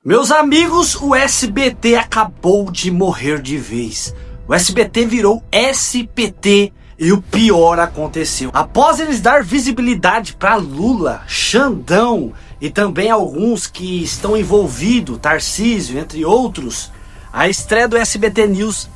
Meus amigos, o SBT acabou de morrer de vez. O SBT virou SPT e o pior aconteceu. Após eles dar visibilidade para Lula, Xandão e também alguns que estão envolvidos, Tarcísio, entre outros, a estreia do SBT News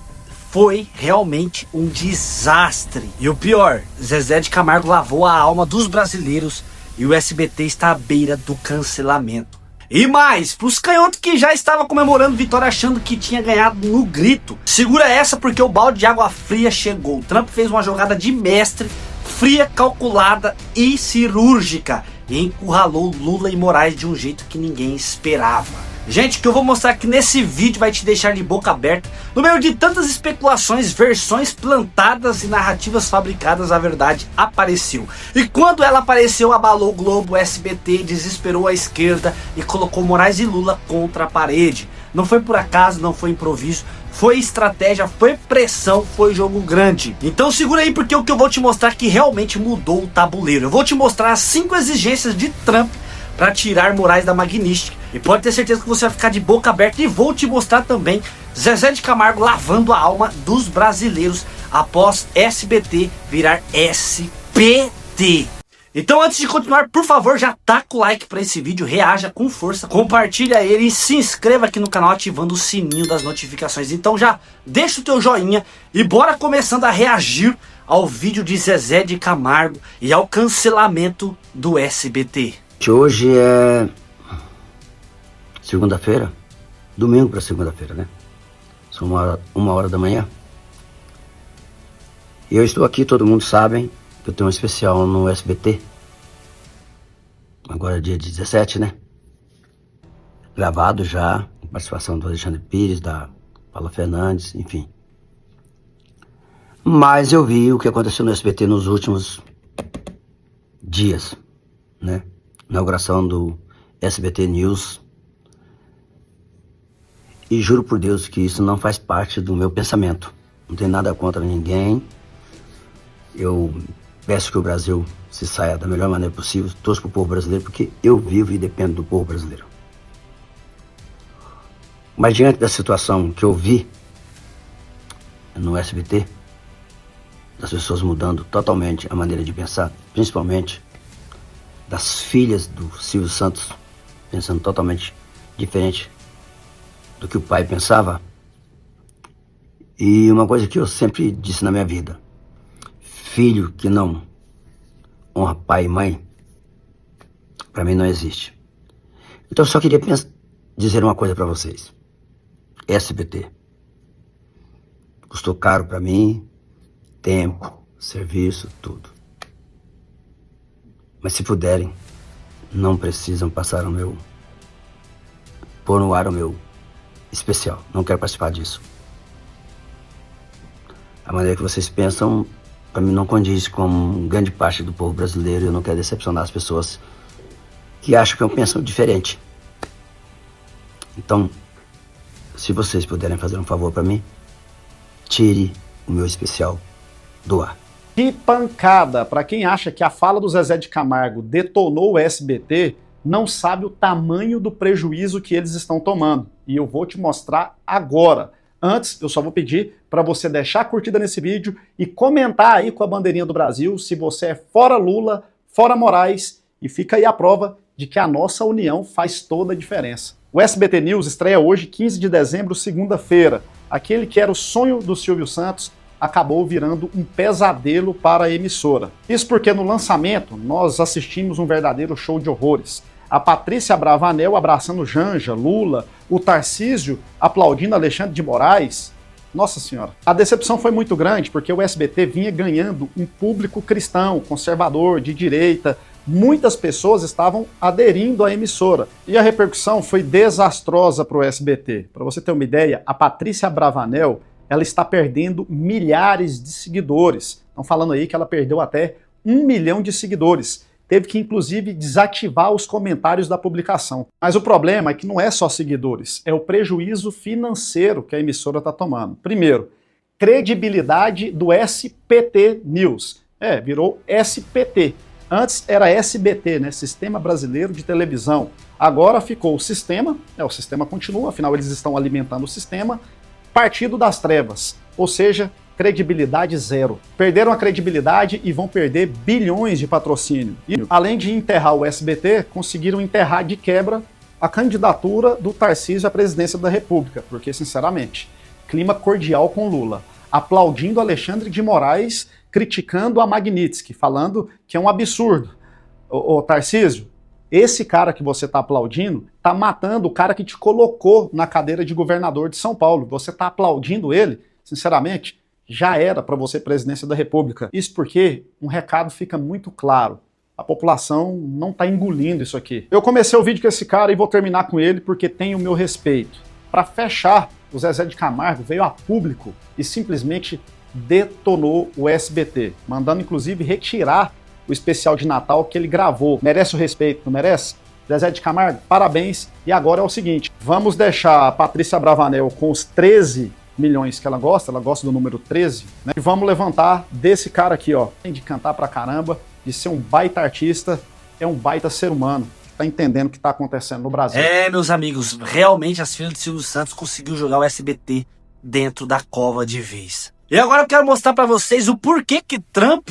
foi realmente um desastre. E o pior, Zezé de Camargo lavou a alma dos brasileiros e o SBT está à beira do cancelamento. E mais, pros canhotos que já estavam comemorando vitória achando que tinha ganhado no grito, segura essa porque o balde de água fria chegou. O Trump fez uma jogada de mestre, fria, calculada e cirúrgica, e encurralou Lula e Moraes de um jeito que ninguém esperava. Gente, o que eu vou mostrar aqui nesse vídeo vai te deixar de boca aberta. No meio de tantas especulações, versões plantadas e narrativas fabricadas, a verdade apareceu. E quando ela apareceu, abalou o Globo, o SBT, desesperou a esquerda e colocou Moraes e Lula contra a parede. Não foi por acaso, não foi improviso, foi estratégia, foi pressão, foi jogo grande. Então segura aí porque o que eu vou te mostrar que realmente mudou o tabuleiro. Eu vou te mostrar as 5 exigências de Trump para tirar Moraes da Magnística. E pode ter certeza que você vai ficar de boca aberta. E vou te mostrar também Zezé de Camargo lavando a alma dos brasileiros após SBT virar SPT. Então antes de continuar, por favor, já taca o like para esse vídeo, reaja com força, compartilha ele e se inscreva aqui no canal ativando o sininho das notificações. Então já deixa o teu joinha e bora começando a reagir ao vídeo de Zezé de Camargo e ao cancelamento do SBT. Hoje é segunda-feira, domingo para segunda-feira, né? São uma hora da manhã. E eu estou aqui, todo mundo sabe que eu tenho um especial no SBT. Agora é dia 17, né? Gravado já, com participação do Alexandre Pires, da Paula Fernandes, enfim. Mas eu vi o que aconteceu no SBT nos últimos dias, né? Inauguração do SBT News. E juro por Deus que isso não faz parte do meu pensamento. Não tem nada contra ninguém. Eu peço que o Brasil se saia da melhor maneira possível. Torço pro povo brasileiro porque eu vivo e dependo do povo brasileiro. Mas diante da situação que eu vi no SBT, das pessoas mudando totalmente a maneira de pensar, principalmente das filhas do Silvio Santos, pensando totalmente diferente do que o pai pensava. E uma coisa que eu sempre disse na minha vida: filho que não honra pai e mãe, para mim não existe. Então eu só queria dizer uma coisa para vocês. SBT custou caro para mim, tempo, serviço, tudo. Mas se puderem, não precisam passar pôr no ar o meu especial. Não quero participar disso. A maneira que vocês pensam, para mim, não condiz com grande parte do povo brasileiro. Eu não quero decepcionar as pessoas que acham que eu penso diferente. Então, se vocês puderem fazer um favor para mim, tire o meu especial do ar. Que pancada! Para quem acha que a fala do Zezé de Camargo detonou o SBT, não sabe o tamanho do prejuízo que eles estão tomando. E eu vou te mostrar agora. Antes, eu só vou pedir para você deixar a curtida nesse vídeo e comentar aí com a bandeirinha do Brasil se você é fora Lula, fora Moraes, e fica aí a prova de que a nossa união faz toda a diferença. O SBT News estreia hoje, 15 de dezembro, segunda-feira. Aquele que era o sonho do Silvio Santos acabou virando um pesadelo para a emissora. Isso porque no lançamento nós assistimos um verdadeiro show de horrores. A Patrícia Abravanel abraçando Janja, Lula, o Tarcísio aplaudindo Alexandre de Moraes. Nossa Senhora. A decepção foi muito grande porque o SBT vinha ganhando um público cristão, conservador, de direita. Muitas pessoas estavam aderindo à emissora. E a repercussão foi desastrosa para o SBT. Para você ter uma ideia, a Patrícia Abravanel ela está perdendo milhares de seguidores. Estão falando aí que ela perdeu até 1 milhão de seguidores. Teve que, inclusive, desativar os comentários da publicação. Mas o problema é que não é só seguidores, é o prejuízo financeiro que a emissora está tomando. Primeiro, credibilidade do SPT News. Virou SPT. Antes era SBT, né? Sistema Brasileiro de Televisão. Agora ficou o sistema continua, afinal eles estão alimentando o sistema, partido das trevas, ou seja, credibilidade zero. Perderam a credibilidade e vão perder bilhões de patrocínio. E, além de enterrar o SBT, conseguiram enterrar de quebra a candidatura do Tarcísio à presidência da República, porque, sinceramente, clima cordial com Lula, aplaudindo Alexandre de Moraes, criticando a Magnitsky, falando que é um absurdo. Ô Tarcísio, esse cara que você está aplaudindo está matando o cara que te colocou na cadeira de governador de São Paulo. Você está aplaudindo ele? Sinceramente, já era para você presidência da República. Isso porque um recado fica muito claro. A população não está engolindo isso aqui. Eu comecei o vídeo com esse cara e vou terminar com ele porque tem o meu respeito. Para fechar, o Zezé de Camargo veio a público e simplesmente detonou o SBT, mandando inclusive retirar o especial de Natal que ele gravou. Merece o respeito, não merece? Zezé de Camargo, parabéns. E agora é o seguinte, vamos deixar a Patrícia Bravanel com os 13 milhões que ela gosta do número 13, né? E vamos levantar desse cara aqui, ó. Tem de cantar pra caramba, de ser um baita artista, é um baita ser humano. Tá entendendo o que tá acontecendo no Brasil. Meus amigos, realmente as filhas de Silvio Santos conseguiu jogar o SBT dentro da cova de vez. E agora eu quero mostrar pra vocês o porquê que Trump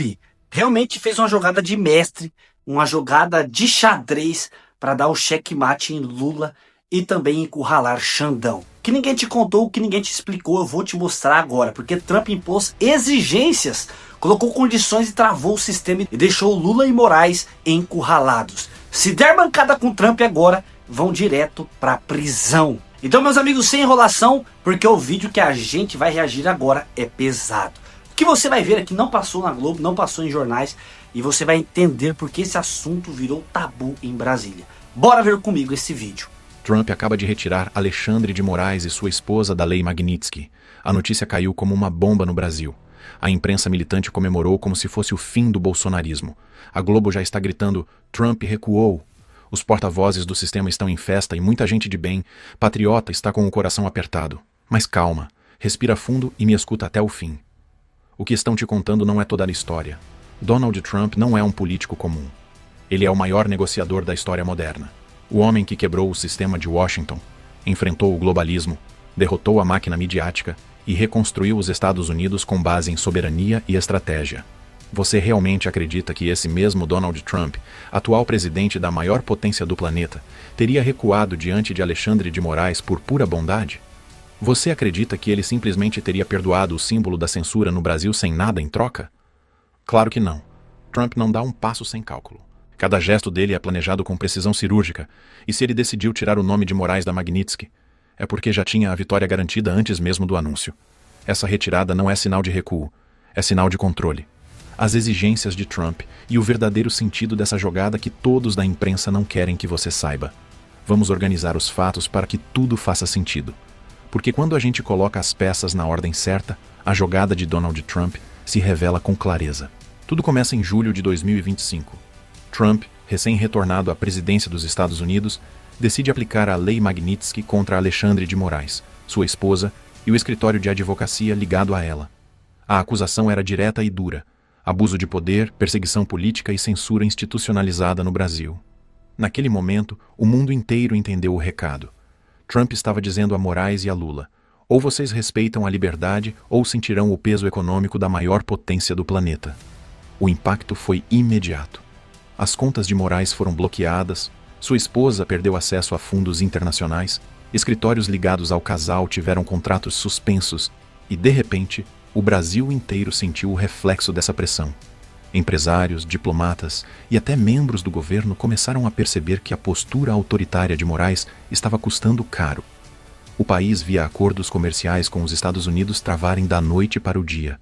realmente fez uma jogada de mestre, uma jogada de xadrez para dar o checkmate em Lula e também encurralar Xandão. Que ninguém te contou, que ninguém te explicou, eu vou te mostrar agora, porque Trump impôs exigências, colocou condições e travou o sistema e deixou Lula e Moraes encurralados. Se der bancada com Trump agora, vão direto pra prisão. Então, meus amigos, sem enrolação, porque o vídeo que a gente vai reagir agora é pesado. O que você vai ver aqui não passou na Globo, não passou em jornais, e você vai entender porque esse assunto virou tabu em Brasília. Bora ver comigo esse vídeo. Trump acaba de retirar Alexandre de Moraes e sua esposa da Lei Magnitsky. A notícia caiu como uma bomba no Brasil. A imprensa militante comemorou como se fosse o fim do bolsonarismo. A Globo já está gritando, Trump recuou. Os porta-vozes do sistema estão em festa e muita gente de bem, patriota, está com o coração apertado. Mas calma, respira fundo e me escuta até o fim. O que estão te contando não é toda a história. Donald Trump não é um político comum. Ele é o maior negociador da história moderna. O homem que quebrou o sistema de Washington, enfrentou o globalismo, derrotou a máquina midiática e reconstruiu os Estados Unidos com base em soberania e estratégia. Você realmente acredita que esse mesmo Donald Trump, atual presidente da maior potência do planeta, teria recuado diante de Alexandre de Moraes por pura bondade? Você acredita que ele simplesmente teria perdoado o símbolo da censura no Brasil sem nada em troca? Claro que não. Trump não dá um passo sem cálculo. Cada gesto dele é planejado com precisão cirúrgica, e se ele decidiu tirar o nome de Moraes da Magnitsky, é porque já tinha a vitória garantida antes mesmo do anúncio. Essa retirada não é sinal de recuo, é sinal de controle. As exigências de Trump e o verdadeiro sentido dessa jogada que todos da imprensa não querem que você saiba. Vamos organizar os fatos para que tudo faça sentido. Porque quando a gente coloca as peças na ordem certa, a jogada de Donald Trump se revela com clareza. Tudo começa em julho de 2025. Trump, recém-retornado à presidência dos Estados Unidos, decide aplicar a Lei Magnitsky contra Alexandre de Moraes, sua esposa e o escritório de advocacia ligado a ela. A acusação era direta e dura: abuso de poder, perseguição política e censura institucionalizada no Brasil. Naquele momento, o mundo inteiro entendeu o recado. Trump estava dizendo a Moraes e a Lula: ou vocês respeitam a liberdade ou sentirão o peso econômico da maior potência do planeta. O impacto foi imediato. As contas de Moraes foram bloqueadas, sua esposa perdeu acesso a fundos internacionais, escritórios ligados ao casal tiveram contratos suspensos e, de repente, o Brasil inteiro sentiu o reflexo dessa pressão. Empresários, diplomatas e até membros do governo começaram a perceber que a postura autoritária de Moraes estava custando caro. O país via acordos comerciais com os Estados Unidos travarem da noite para o dia,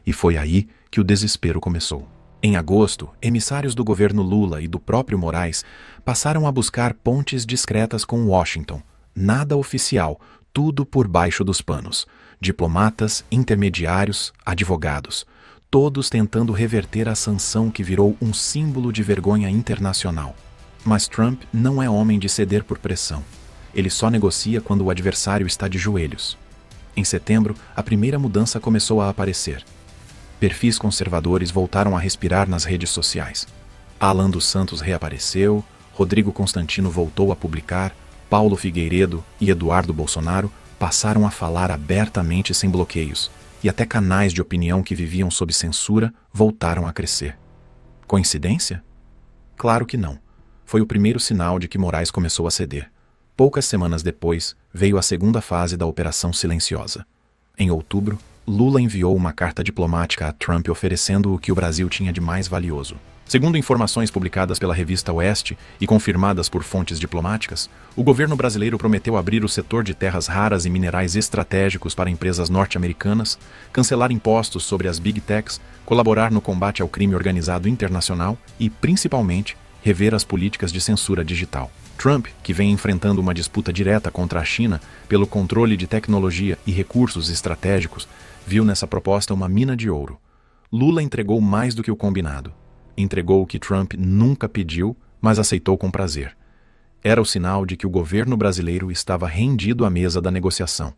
e foi aí que o desespero começou. Em agosto, emissários do governo Lula e do próprio Moraes passaram a buscar pontes discretas com Washington. Nada oficial, tudo por baixo dos panos. Diplomatas, intermediários, advogados, todos tentando reverter a sanção que virou um símbolo de vergonha internacional. Mas Trump não é homem de ceder por pressão. Ele só negocia quando o adversário está de joelhos. Em setembro, a primeira mudança começou a aparecer. Perfis conservadores voltaram a respirar nas redes sociais. Alan dos Santos reapareceu, Rodrigo Constantino voltou a publicar, Paulo Figueiredo e Eduardo Bolsonaro passaram a falar abertamente sem bloqueios, e até canais de opinião que viviam sob censura voltaram a crescer. Coincidência? Claro que não. Foi o primeiro sinal de que Moraes começou a ceder. Poucas semanas depois, veio a segunda fase da Operação Silenciosa. Em outubro, Lula enviou uma carta diplomática a Trump oferecendo o que o Brasil tinha de mais valioso. Segundo informações publicadas pela revista Oeste e confirmadas por fontes diplomáticas, o governo brasileiro prometeu abrir o setor de terras raras e minerais estratégicos para empresas norte-americanas, cancelar impostos sobre as Big Techs, colaborar no combate ao crime organizado internacional e, principalmente, rever as políticas de censura digital. Trump, que vem enfrentando uma disputa direta contra a China pelo controle de tecnologia e recursos estratégicos, viu nessa proposta uma mina de ouro. Lula entregou mais do que o combinado. Entregou o que Trump nunca pediu, mas aceitou com prazer. Era o sinal de que o governo brasileiro estava rendido à mesa da negociação.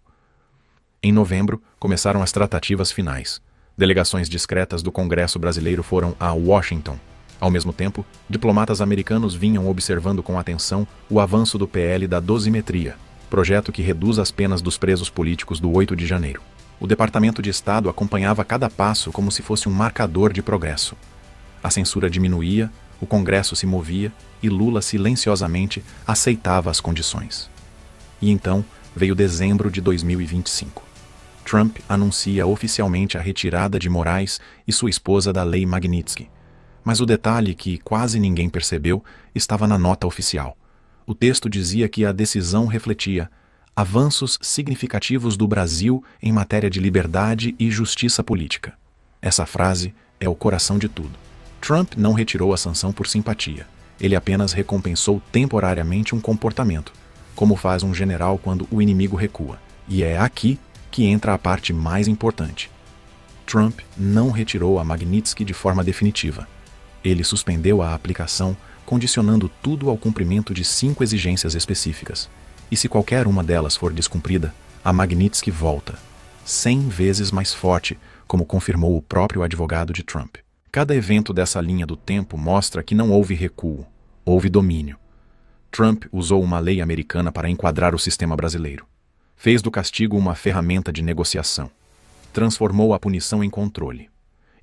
Em novembro, começaram as tratativas finais. Delegações discretas do Congresso brasileiro foram a Washington. Ao mesmo tempo, diplomatas americanos vinham observando com atenção o avanço do PL da dosimetria, projeto que reduz as penas dos presos políticos do 8 de janeiro. O Departamento de Estado acompanhava cada passo como se fosse um marcador de progresso. A censura diminuía, o Congresso se movia e Lula silenciosamente aceitava as condições. E então veio dezembro de 2025. Trump anuncia oficialmente a retirada de Moraes e sua esposa da Lei Magnitsky. Mas o detalhe que quase ninguém percebeu estava na nota oficial. O texto dizia que a decisão refletia avanços significativos do Brasil em matéria de liberdade e justiça política. Essa frase é o coração de tudo. Trump não retirou a sanção por simpatia. Ele apenas recompensou temporariamente um comportamento, como faz um general quando o inimigo recua. E é aqui que entra a parte mais importante. Trump não retirou a Magnitsky de forma definitiva. Ele suspendeu a aplicação, condicionando tudo ao cumprimento de 5 exigências específicas. E se qualquer uma delas for descumprida, a Magnitsky volta, 100 vezes mais forte, como confirmou o próprio advogado de Trump. Cada evento dessa linha do tempo mostra que não houve recuo, houve domínio. Trump usou uma lei americana para enquadrar o sistema brasileiro. Fez do castigo uma ferramenta de negociação. Transformou a punição em controle.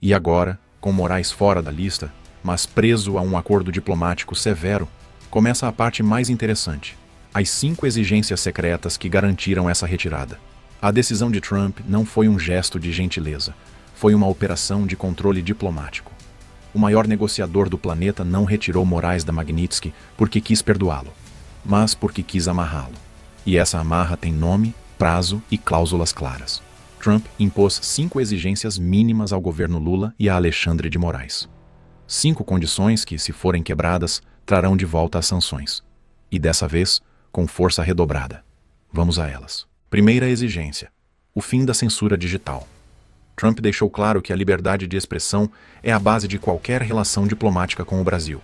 E agora, com Moraes fora da lista, mas preso a um acordo diplomático severo, começa a parte mais interessante. As 5 exigências secretas que garantiram essa retirada. A decisão de Trump não foi um gesto de gentileza. Foi uma operação de controle diplomático. O maior negociador do planeta não retirou Moraes da Magnitsky porque quis perdoá-lo, mas porque quis amarrá-lo. E essa amarra tem nome, prazo e cláusulas claras. Trump impôs 5 exigências mínimas ao governo Lula e a Alexandre de Moraes. 5 condições que, se forem quebradas, trarão de volta as sanções. E dessa vez, com força redobrada. Vamos a elas. Primeira exigência: o fim da censura digital. Trump deixou claro que a liberdade de expressão é a base de qualquer relação diplomática com o Brasil.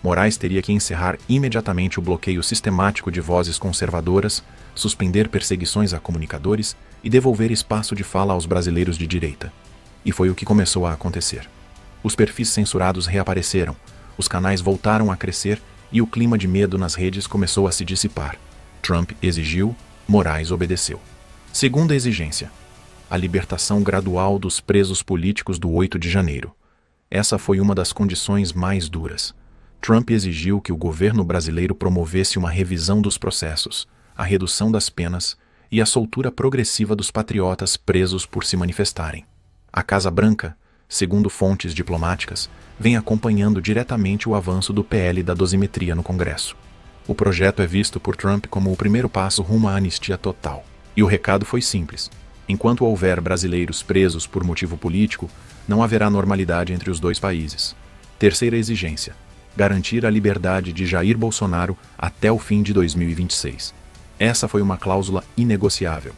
Moraes teria que encerrar imediatamente o bloqueio sistemático de vozes conservadoras, suspender perseguições a comunicadores e devolver espaço de fala aos brasileiros de direita. E foi o que começou a acontecer. Os perfis censurados reapareceram, os canais voltaram a crescer e o clima de medo nas redes começou a se dissipar. Trump exigiu, Moraes obedeceu. Segunda exigência: a libertação gradual dos presos políticos do 8 de janeiro. Essa foi uma das condições mais duras. Trump exigiu que o governo brasileiro promovesse uma revisão dos processos, a redução das penas e a soltura progressiva dos patriotas presos por se manifestarem. A Casa Branca, segundo fontes diplomáticas, vem acompanhando diretamente o avanço do PL da dosimetria no Congresso. O projeto é visto por Trump como o primeiro passo rumo à anistia total. E o recado foi simples: enquanto houver brasileiros presos por motivo político, não haverá normalidade entre os dois países. Terceira exigência: garantir a liberdade de Jair Bolsonaro até o fim de 2026. Essa foi uma cláusula inegociável.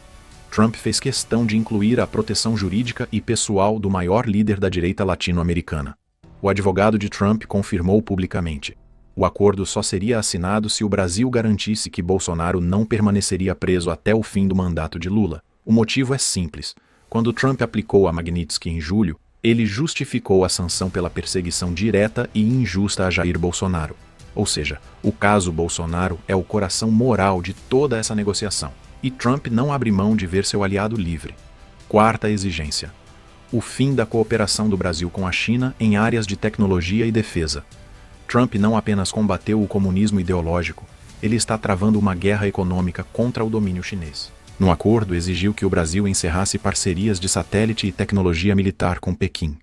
Trump fez questão de incluir a proteção jurídica e pessoal do maior líder da direita latino-americana. O advogado de Trump confirmou publicamente: o acordo só seria assinado se o Brasil garantisse que Bolsonaro não permaneceria preso até o fim do mandato de Lula. O motivo é simples. Quando Trump aplicou a Magnitsky em julho, ele justificou a sanção pela perseguição direta e injusta a Jair Bolsonaro. Ou seja, o caso Bolsonaro é o coração moral de toda essa negociação. E Trump não abre mão de ver seu aliado livre. Quarta exigência: o fim da cooperação do Brasil com a China em áreas de tecnologia e defesa. Trump não apenas combateu o comunismo ideológico, ele está travando uma guerra econômica contra o domínio chinês. No acordo, exigiu que o Brasil encerrasse parcerias de satélite e tecnologia militar com Pequim.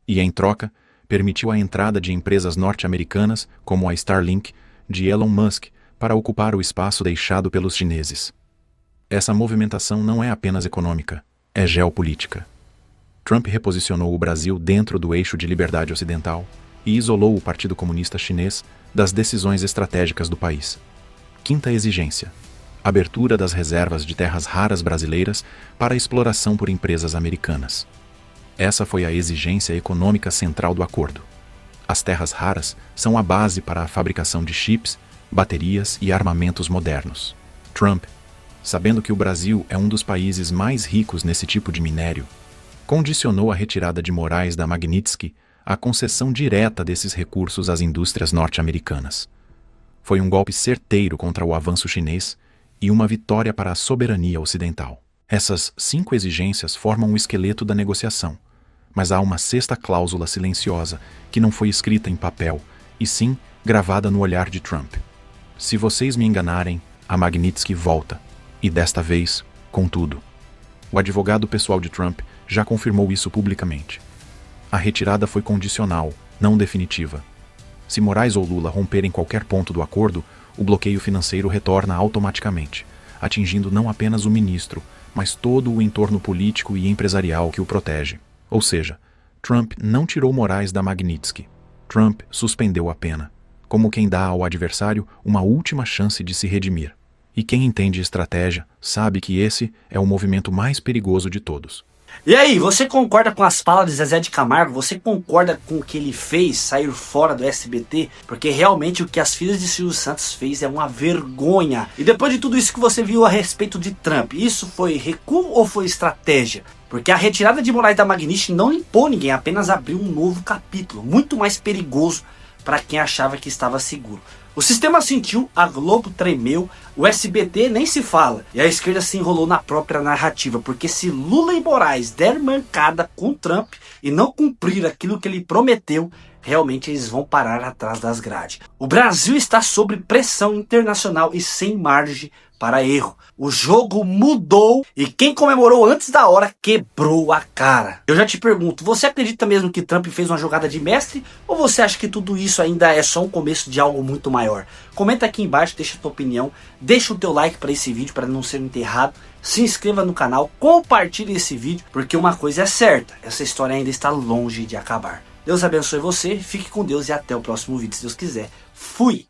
E, em troca, permitiu a entrada de empresas norte-americanas, como a Starlink, de Elon Musk, para ocupar o espaço deixado pelos chineses. Essa movimentação não é apenas econômica, é geopolítica. Trump reposicionou o Brasil dentro do eixo de liberdade ocidental e isolou o Partido Comunista Chinês das decisões estratégicas do país. Quinta exigência: abertura das reservas de terras raras brasileiras para exploração por empresas americanas. Essa foi a exigência econômica central do acordo. As terras raras são a base para a fabricação de chips, baterias e armamentos modernos. Trump, sabendo que o Brasil é um dos países mais ricos nesse tipo de minério, condicionou a retirada de Moraes da Magnitsky à concessão direta desses recursos às indústrias norte-americanas. Foi um golpe certeiro contra o avanço chinês e uma vitória para a soberania ocidental. Essas 5 exigências formam o esqueleto da negociação, mas há uma sexta cláusula silenciosa que não foi escrita em papel, e sim gravada no olhar de Trump. Se vocês me enganarem, a Magnitsky volta, e desta vez, com tudo. O advogado pessoal de Trump já confirmou isso publicamente. A retirada foi condicional, não definitiva. Se Moraes ou Lula romperem qualquer ponto do acordo, o bloqueio financeiro retorna automaticamente, atingindo não apenas o ministro, mas todo o entorno político e empresarial que o protege. Ou seja, Trump não tirou Moraes da Magnitsky. Trump suspendeu a pena, como quem dá ao adversário uma última chance de se redimir. E quem entende estratégia sabe que esse é o movimento mais perigoso de todos. E aí, você concorda com as falas de Zezé de Camargo? Você concorda com o que ele fez, sair fora do SBT? Porque realmente o que as filhas de Silvio Santos fez é uma vergonha. E depois de tudo isso que você viu a respeito de Trump, isso foi recuo ou foi estratégia? Porque a retirada de Moraes da Magnitsky não limpou ninguém, apenas abriu um novo capítulo, muito mais perigoso para quem achava que estava seguro. O sistema sentiu, a Globo tremeu, o SBT nem se fala, e a esquerda se enrolou na própria narrativa, porque se Lula e Moraes der mancada com Trump e não cumprir aquilo que ele prometeu, realmente eles vão parar atrás das grades. O Brasil está sob pressão internacional e sem margem para erro. O jogo mudou e quem comemorou antes da hora quebrou a cara. Eu já te pergunto, você acredita mesmo que Trump fez uma jogada de mestre? Ou você acha que tudo isso ainda é só um começo de algo muito maior? Comenta aqui embaixo, deixa a tua opinião, deixa o teu like para esse vídeo para não ser enterrado. Se inscreva no canal, compartilhe esse vídeo, porque uma coisa é certa, essa história ainda está longe de acabar. Deus abençoe você, fique com Deus e até o próximo vídeo, se Deus quiser. Fui!